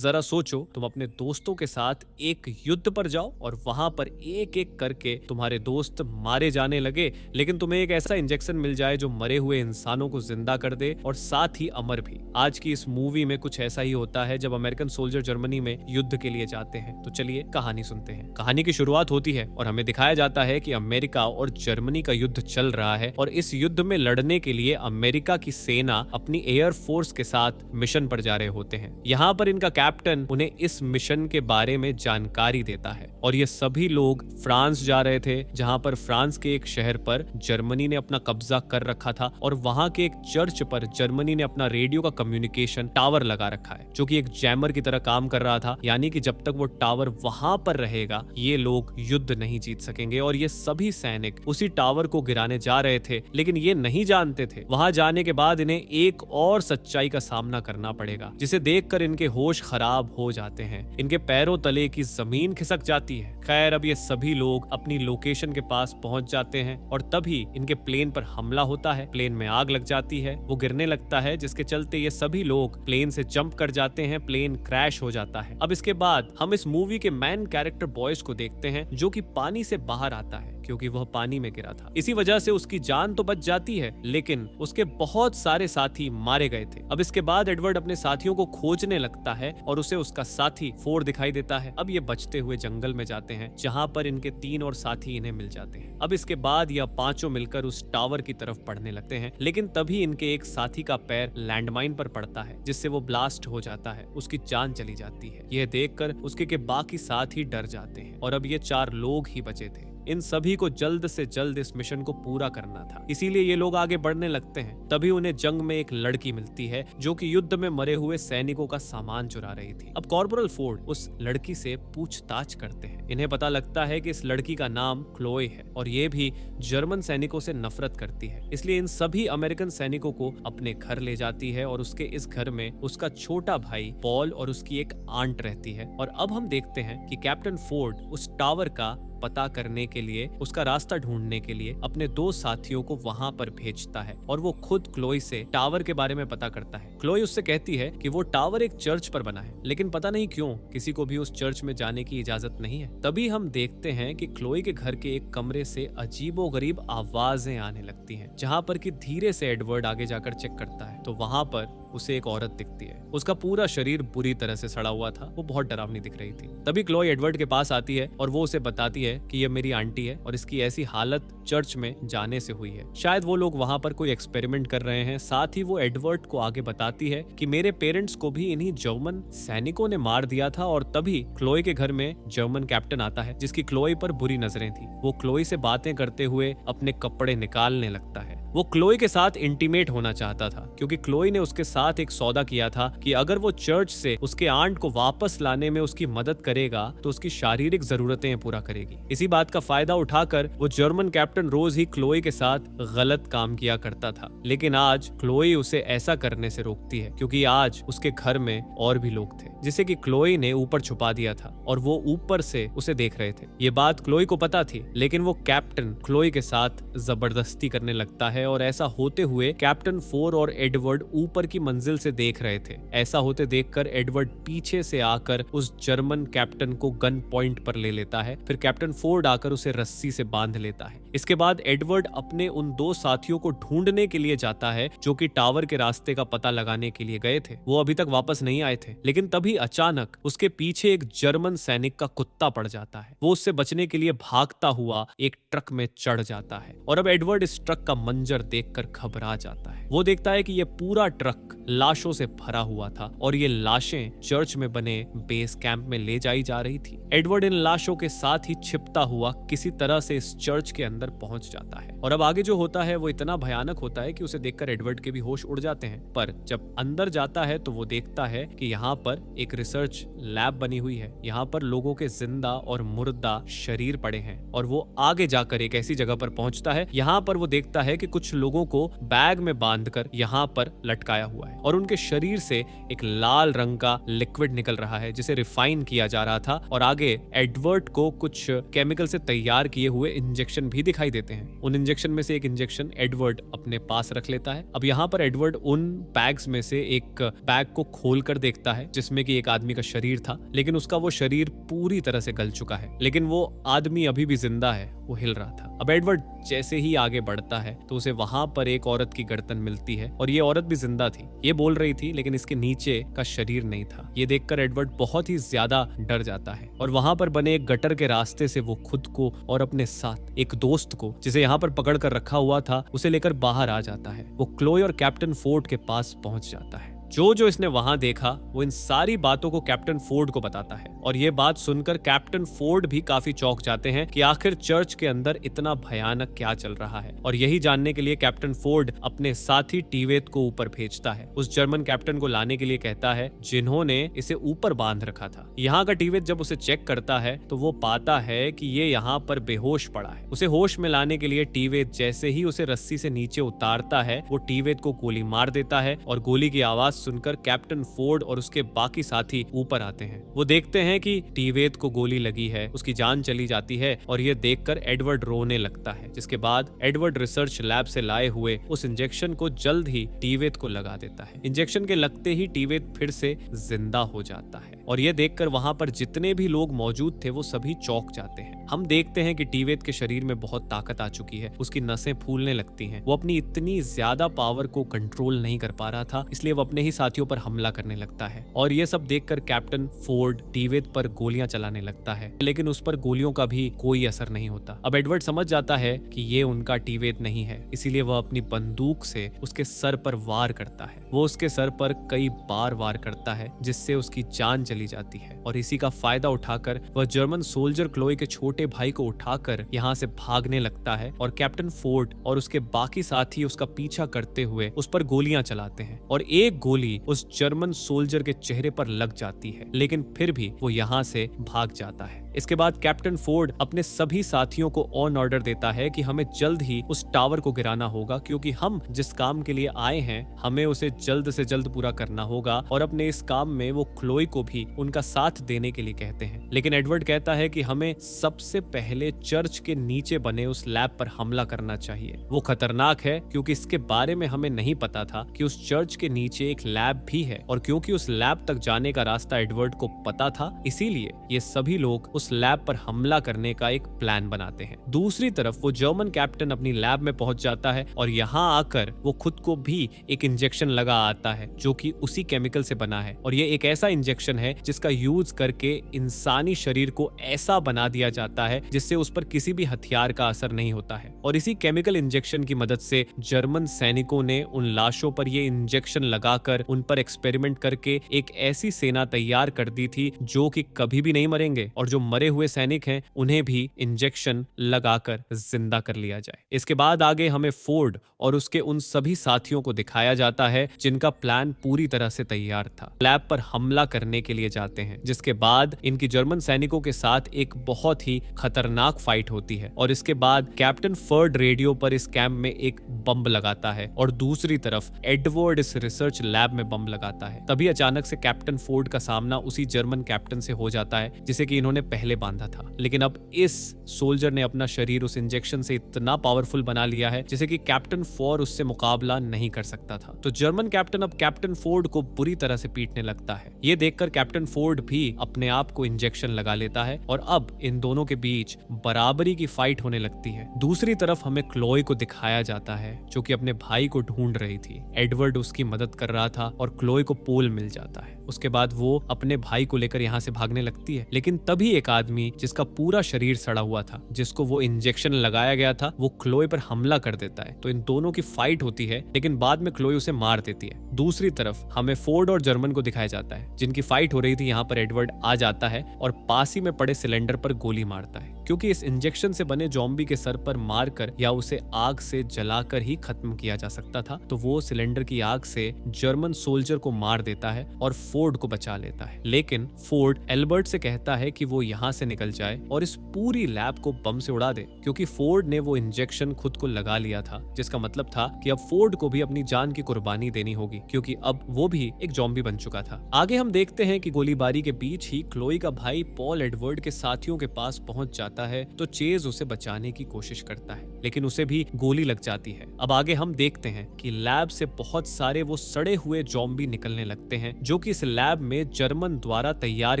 जरा सोचो, तुम अपने दोस्तों के साथ एक युद्ध पर जाओ और वहां पर एक एक करके तुम्हारे दोस्त मारे जाने लगे, लेकिन तुम्हें एक ऐसा इंजेक्शन मिल जाए जो मरे हुए इंसानों को जिंदा कर दे और साथ ही अमर भी। आज की इस मूवी में कुछ ऐसा ही होता है जब अमेरिकन सोल्जर जर्मनी में युद्ध के लिए जाते हैं। तो चलिए कहानी सुनते हैं। कहानी की शुरुआत होती है और हमें दिखाया जाता है कि अमेरिका और जर्मनी का युद्ध चल रहा है और इस युद्ध में लड़ने के लिए अमेरिका की सेना अपनी एयर फोर्स के साथ मिशन पर जा रहे होते हैं। यहाँ पर इनका कैप्टन उन्हें इस मिशन के बारे में जानकारी देता है और ये सभी लोग फ्रांस जा रहे थे, जहां पर फ्रांस के एक शहर पर जर्मनी ने अपना कब्जा कर रखा था और वहां के एक चर्च पर जर्मनी ने अपना रेडियो का कम्युनिकेशन टावर लगा रखा है, जो कि एक जैमर की तरह काम कर रहा था। यानी कि जब तक वो टावर वहां पर रहेगा ये लोग युद्ध नहीं जीत सकेंगे। और ये सभी सैनिक उसी टावर को गिराने जा रहे थे, लेकिन ये नहीं जानते थे वहां जाने के बाद इन्हें एक और सच्चाई का सामना करना पड़ेगा, जिसे देखकर इनके होश खराब हो जाते हैं। इनके पैरों तले की जमीन खिसक जाती है। खैर, अब ये सभी लोग अपनी लोकेशन के पास पहुंच जाते हैं और तभी इनके प्लेन पर हमला होता है। प्लेन में आग लग जाती है, वो गिरने लगता है, जिसके चलते ये सभी लोग प्लेन से जंप कर जाते हैं। प्लेन क्रैश हो जाता है। अब इसके बाद हम इस मूवी के मेन कैरेक्टर बॉयज को देखते हैं, जो कि पानी से बाहर आता है क्योंकि वह पानी में गिरा था। इसी वजह से उसकी जान तो बच जाती है, लेकिन उसके बहुत सारे साथी मारे गए थे। अब इसके बाद एडवर्ड अपने साथियों को खोजने लगता है और उसे उसका साथी फोर्ड दिखाई देता है। अब ये बचते हुए जंगल में जाते हैं, जहां पर इनके 3 और साथी इन्हें मिल जाते हैं। अब इसके बाद यह पांचों मिलकर उस टावर की तरफ बढ़ने लगते हैं, लेकिन तभी इनके एक साथी का पैर लैंडमाइन पर पड़ता है, जिससे वो ब्लास्ट हो जाता है। उसकी जान चली जाती है। यह देखकर उसके के बाकी साथी डर जाते हैं और अब ये 4 लोग ही बचे थे। इन सभी को जल्द से जल्द इस मिशन को पूरा करना था, इसीलिए ये लोग आगे बढ़ने लगते हैं। तभी उन्हें जंग में एक लड़की मिलती है, जो कि युद्ध में मरे हुए सैनिकों का सामान चुरा रही थी। अब कॉर्पोरल फोर्ड उस लड़की से पूछताछ करते हैं। इन्हें पता लगता है कि इस लड़की का नाम क्लोए है और ये भी जर्मन सैनिकों से नफरत करती है, इसलिए इन सभी अमेरिकन सैनिकों को अपने घर ले जाती है और उसके इस घर में उसका छोटा भाई पॉल और उसकी एक आंट रहती है। और अब हम देखते हैं कि कैप्टन फोर्ड उस टावर का पता करने के लिए, उसका रास्ता ढूंढने के लिए अपने 2 साथियों को वहां पर भेजता है और वो खुद क्लोई से टावर के बारे में पता करता है। क्लोई उससे कहती है कि वो टावर एक चर्च पर बना है, लेकिन पता नहीं क्यों किसी को भी उस चर्च में जाने की इजाजत नहीं है। तभी हम देखते हैं कि क्लोई के घर के एक कमरे से अजीबोगरीब आवाजें आने लगती हैं, जहां पर कि धीरे से एडवर्ड आगे जाकर चेक करता है तो वहां पर उसे एक औरत दिखती है। उसका पूरा शरीर बुरी तरह से सड़ा हुआ था, वो बहुत डरावनी दिख रही थी। तभी क्लोई एडवर्ड के पास आती है और वो उसे बताती है कि ये मेरी आंटी है और इसकी ऐसी हालत चर्च में जाने से हुई है। शायद वो लोग वहां पर कोई एक्सपेरिमेंट कर रहे हैं। साथ ही वो एडवर्ड को आगे बताती है कि मेरे पेरेंट्स को भी इन्हीं जर्मन सैनिकों ने मार दिया था। और तभी क्लोई के घर में जर्मन कैप्टन आता है, जिसकी क्लोई पर बुरी नजरें थी। वो क्लोई से बातें करते हुए अपने कपड़े निकालने लगता है। वो क्लोई के साथ इंटीमेट होना चाहता था, क्योंकि क्लोई ने उसके साथ एक सौदा किया था कि अगर वो चर्च से उसके आंट को वापस लाने में उसकी मदद करेगा तो उसकी शारीरिक जरूरतें पूरा करेगी। इसी बात का फायदा उठाकर वो जर्मन कैप्टन रोज ही क्लोई के साथ गलत काम किया करता था, लेकिन आज क्लोई उसे ऐसा करने से रोकती है, क्योंकि आज उसके घर में और भी लोग थे, जिसे कि क्लोई ने ऊपर छुपा दिया था और वो ऊपर से उसे देख रहे थे। ये बात क्लोई को पता थी, लेकिन वो कैप्टन क्लोई के साथ जबरदस्ती करने लगता है और ऐसा होते हुए कैप्टन फोर और एडवर्ड ऊपर की मंजिल से देख रहे थे। ऐसा होते देखकर एडवर्ड पीछे से आकर उस जर्मन कैप्टन को गन पॉइंट पर ले लेता है। फिर कैप्टन फोर्ड आकर उसे रस्सी से बांध लेता है। इसके बाद एडवर्ड अपने उन 2 साथियों को ढूंढने के लिए जाता है, जो कि टावर के रास्ते का पता लगाने के लिए गए थे। वो अभी तक वापस नहीं आए थे, लेकिन तभी अचानक उसके पीछे एक जर्मन सैनिक का कुत्ता पड़ जाता है। वो उससे बचने के लिए भागता हुआ एक ट्रक में चढ़ जाता है और अब एडवर्ड इस ट्रक का मंजर देखकर घबरा जाता है। वो देखता है कि यह पूरा ट्रक लाशों से भरा हुआ था और ये लाशें चर्च में बने बेस कैंप में ले जाई जा रही थी। एडवर्ड इन लाशों के साथ ही छिपता हुआ किसी तरह से इस चर्च के अंदर पहुंच जाता है और अब आगे जो होता है वो इतना भयानक होता है कि उसे देखकर एडवर्ड के भी होश उड़ जाते हैं। पर जब अंदर जाता है तो वो देखता है कि यहाँ पर एक रिसर्च लैब बनी हुई है। यहाँ पर लोगों के जिंदा और मुर्दा शरीर पड़े हैं और वो आगे जाकर एक ऐसी जगह पर पहुंचता है। यहाँ पर वो देखता है कि कुछ लोगों को बैग में बांधकर यहाँ पर लटकाया हुआ है। है और उनके शरीर से एक लाल रंग का लिक्विड निकल रहा है जिसे रिफाइन किया जा रहा था। और आगे एडवर्ड को कुछ केमिकल से तैयार किए हुए इंजेक्शन भी दिखाई देते हैं। उन इंजेक्शन में से एक इंजेक्शन एडवर्ड अपने पास रख लेता है। अब यहाँ पर एडवर्ड उन बैग्स में से एक बैग को खोल कर देखता है जिसमें कि एक आदमी का शरीर था, लेकिन उसका वो शरीर पूरी तरह से गल चुका है, लेकिन वो आदमी अभी भी जिंदा है, वो हिल रहा था। अब एडवर्ड जैसे ही आगे बढ़ता है तो उसे वहां पर एक औरत की गर्दन मिलती है और ये औरत भी जिंदा थी, ये बोल रही थी, लेकिन इसके नीचे का शरीर नहीं था। ये देखकर एडवर्ड बहुत ही ज्यादा डर जाता है और वहां पर बने एक गटर के रास्ते से वो खुद को और अपने साथ एक दोस्त को, जिसे यहाँ पर पकड़ कर रखा हुआ था, उसे लेकर बाहर आ जाता है। वो क्लोई और कैप्टन फोर्ड के पास पहुंच जाता है। जो इसने वहां देखा वो इन सारी बातों को कैप्टन फोर्ड को बताता है और ये बात सुनकर कैप्टन फोर्ड भी काफी चौंक जाते हैं कि आखिर चर्च के अंदर इतना भयानक क्या चल रहा है। और यही जानने के लिए कैप्टन फोर्ड अपने साथी टीवेत को ऊपर भेजता है। उस जर्मन कैप्टन को लाने के लिए कहता है जिन्होंने इसे ऊपर बांध रखा था। यहाँ का टीवेत जब उसे चेक करता है तो वो पाता है कि ये यहाँ पर बेहोश पड़ा है। उसे होश में लाने के लिए टीवेत जैसे ही उसे रस्सी से नीचे उतारता है वो टीवेत को गोली मार देता है और गोली की आवाज सुनकर कैप्टन फोर्ड और उसके बाकी साथी ऊपर आते हैं। वो देखते हैं कि टीवेत को गोली लगी है, उसकी जान चली जाती है और ये देखकर एडवर्ड रोने लगता है, जिसके बाद एडवर्ड रिसर्च लैब से लाए हुए उस इंजेक्शन को जल्द ही टीवेत को लगा देता है। इंजेक्शन के लगते ही टीवेत फिर से जिंदा हो जाता है और ये देखकर वहां पर जितने भी लोग मौजूद थे वो सभी चौंक जाते हैं। हम देखते हैं कि टीवेत के शरीर में बहुत ताकत आ चुकी है, उसकी नसें फूलने लगती हैं। वो अपनी इतनी ज्यादा पावर को कंट्रोल नहीं कर पा रहा था, इसलिए वो अपने ही साथियों पर हमला करने लगता है और ये सब देखकर कैप्टन फोर्ड टीवेत पर गोलियां चलाने लगता है, लेकिन उस पर गोलियों का भी कोई असर नहीं होता। अब एडवर्ड समझ जाता है कि ये उनका टीवेत नहीं है, इसीलिए वह अपनी बंदूक से उसके सर पर वार करता है। वो उसके सर पर कई बार वार करता है जिससे उसकी जान चली जाती है और इसी का फायदा उठाकर वह जर्मन सोल्जर क्लोई के छोटे भाई को उठाकर यहाँ से भागने लगता है और कैप्टन फोर्ड और उसके बाकी साथी उसका पीछा करते हुए उस पर गोलियां चलाते हैं और एक गोली उस जर्मन सोल्जर के चेहरे पर लग जाती है, लेकिन फिर भी वो यहाँ से भाग जाता है। इसके बाद कैप्टन फोर्ड अपने सभी साथियों को ऑन ऑर्डर देता है कि हमें जल्द ही उस टावर को गिराना होगा, क्योंकि हम जिस काम के लिए आए हैं हमें उसे जल्द से जल्द पूरा करना होगा और अपने इस काम में वो क्लोई को भी उनका साथ देने के लिए कहते हैं। लेकिन एडवर्ड कहता है कि हमें सबसे पहले चर्च के नीचे बने उस लैब पर हमला करना चाहिए। वो खतरनाक है क्योंकि इसके बारे में हमें नहीं पता था कि उस चर्च के नीचे एक लैब भी है और क्योंकि उस लैब तक जाने का रास्ता एडवर्ड को पता था, इसीलिए ये सभी लोग उस लैब पर हमला करने का एक प्लान बनाते हैं। दूसरी तरफ वो जर्मन कैप्टन अपनी लैब में पहुंच जाता है और यहाँ आकर वो खुद को भी एक इंजेक्शन लगा आता है जो कि उसी केमिकल से बना है और ये एक ऐसा इंजेक्शन है जिसका यूज करके इंसानी शरीर को ऐसा बना दिया जाता है जिससे उस पर किसी भी हथियार का असर नहीं होता है। और इसी केमिकल इंजेक्शन की मदद से जर्मन सैनिकों ने उन लाशों पर ये इंजेक्शन लगाकर उन पर एक्सपेरिमेंट करके एक ऐसी सेना तैयार कर दी थी जो कि कभी भी नहीं मरेंगे और जो मरे हुए सैनिक हैं उन्हें भी इंजेक्शन लगाकर जिंदा कर लिया जाए। इसके बाद आगे हमें फोर्ड और उसके उन सभी साथियों को दिखाया जाता है जिनका प्लान पूरी तरह से तैयार था। लैब पर हमला करने के लिए जाते हैं, जिसके बाद इनकी जर्मन सैनिकों के साथ एक बहुत ही खतरनाक फाइट होती है और इसके बाद कैप्टन फोर्ड रेडियो पर इस कैंप में एक बम लगाता है और दूसरी तरफ एडवर्ड इस रिसर्च लैब में बम लगाता है। तभी अचानक से कैप्टन फोर्ड का सामना उसी जर्मन कैप्टन से हो जाता है जिसे कि इन्होंने पहले बांधा था, लेकिन अब इस सोल्जर ने अपना शरीर उस इंजेक्शन से इतना पावरफुल बना लिया है जिसे कि कैप्टन फोर्ड उससे मुकाबला नहीं कर सकता था। तो जर्मन कैप्टन अब कैप्टन फोर्ड को बुरी तरह से पीटने लगता है। ये देखकर कैप्टन फोर्ड भी अपने आप को इंजेक्शन लगा लेता है और अब इन दोनों के बीच बराबरी की फाइट होने लगती है। दूसरी तरफ हमें क्लोई को दिखाया जाता है जो कि अपने भाई को ढूंढ रही थी। एडवर्ड उसकी मदद कर रहा था और क्लोई को पोल मिल जाता है। उसके बाद वो अपने भाई को लेकर यहाँ से भागने लगती है, लेकिन तभी एक आदमी जिसका पूरा शरीर सड़ा हुआ था, जिसको वो इंजेक्शन लगाया गया था, वो क्लोई पर हमला कर देता है। तो इन दोनों की फाइट होती है, लेकिन बाद में क्लोई उसे मार देती है। दूसरी तरफ हमें फोर्ड और जर्मन को दिखाया जाता है जिनकी फाइट हो रही थी। यहाँ पर एडवर्ड आ जाता है और पास ही में पड़े सिलेंडर पर गोली मारता है। क्योंकि इस इंजेक्शन से बने जॉम्बी के सर पर मारकर या उसे आग से जलाकर ही खत्म किया जा सकता था। तो वो सिलेंडर की आग से जर्मन सोल्जर को मार देता है और फोर्ड को बचा लेता है। लेकिन फोर्ड एल्बर्ट से कहता है कि वो यहाँ से निकल जाए और इस पूरी लैब को बम से उड़ा दे, क्योंकि फोर्ड ने वो इंजेक्शन खुद को लगा लिया था, जिसका मतलब था कि अब फोर्ड को भी अपनी जान की कुर्बानी देनी होगी, क्योंकि अब वो भी एक जॉम्बी बन चुका था। आगे हम देखते हैं कि गोलीबारी के बीच ही क्लोई का भाई पॉल एडवर्ड के साथियों के पास पहुंच जाता है, तो चेज उसे बचाने की कोशिश करता है, लेकिन उसे भी गोली लग जाती है। अब आगे हम देखते हैं कि लैब से बहुत सारे वो सड़े हुए जॉम्बी निकलने लगते हैं, जो कि इस लैब में जर्मन द्वारा तैयार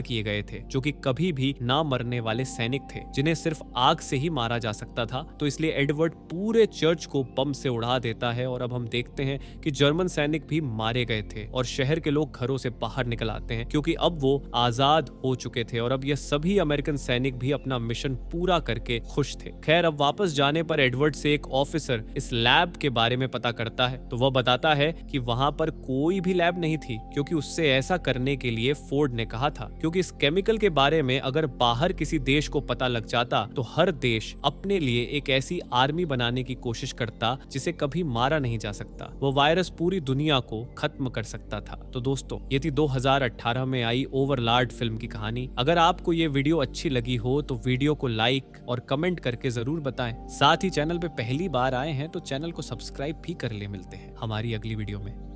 किए गए थे, जो कि कभी भी ना मरने वाले सैनिक थे, जिन्हें सिर्फ आग से ही मारा जा सकता था। तो इसलिए एडवर्ड पूरे चर्च को बम से उड़ा देता है और अब हम देखते हैं कि जर्मन सैनिक भी मारे गए थे और शहर के लोग घरों से बाहर निकल आते हैं, क्योंकि अब वो आजाद हो चुके थे और अब ये सभी अमेरिकन सैनिक भी अपना मिशन पूरा करके खुश थे। खैर, अब वापस जाने पर एडवर्ड से एक ऑफिसर इस लैब के बारे में पता करता है, तो वह बताता है कि वहां पर कोई भी लैब नहीं थी, क्योंकि उससे ऐसा करने के लिए फोर्ड ने कहा था, क्योंकि इस केमिकल के बारे में अगर बाहर किसी देश को पता लग जाता तो हर देश अपने लिए एक ऐसी आर्मी बनाने की कोशिश करता जिसे कभी मारा नहीं जा सकता। वो वायरस पूरी दुनिया को खत्म कर सकता था। तो दोस्तों, ये थी 2018 में आई ओवरलॉर्ड फिल्म की कहानी। अगर आपको ये वीडियो अच्छी लगी हो तो वीडियो को लाइक और कमेंट करके जरूर बताएं। साथ ही चैनल पे पहली बार आए हैं तो चैनल को सब्सक्राइब भी कर ले। मिलते हैं हमारी अगली वीडियो में।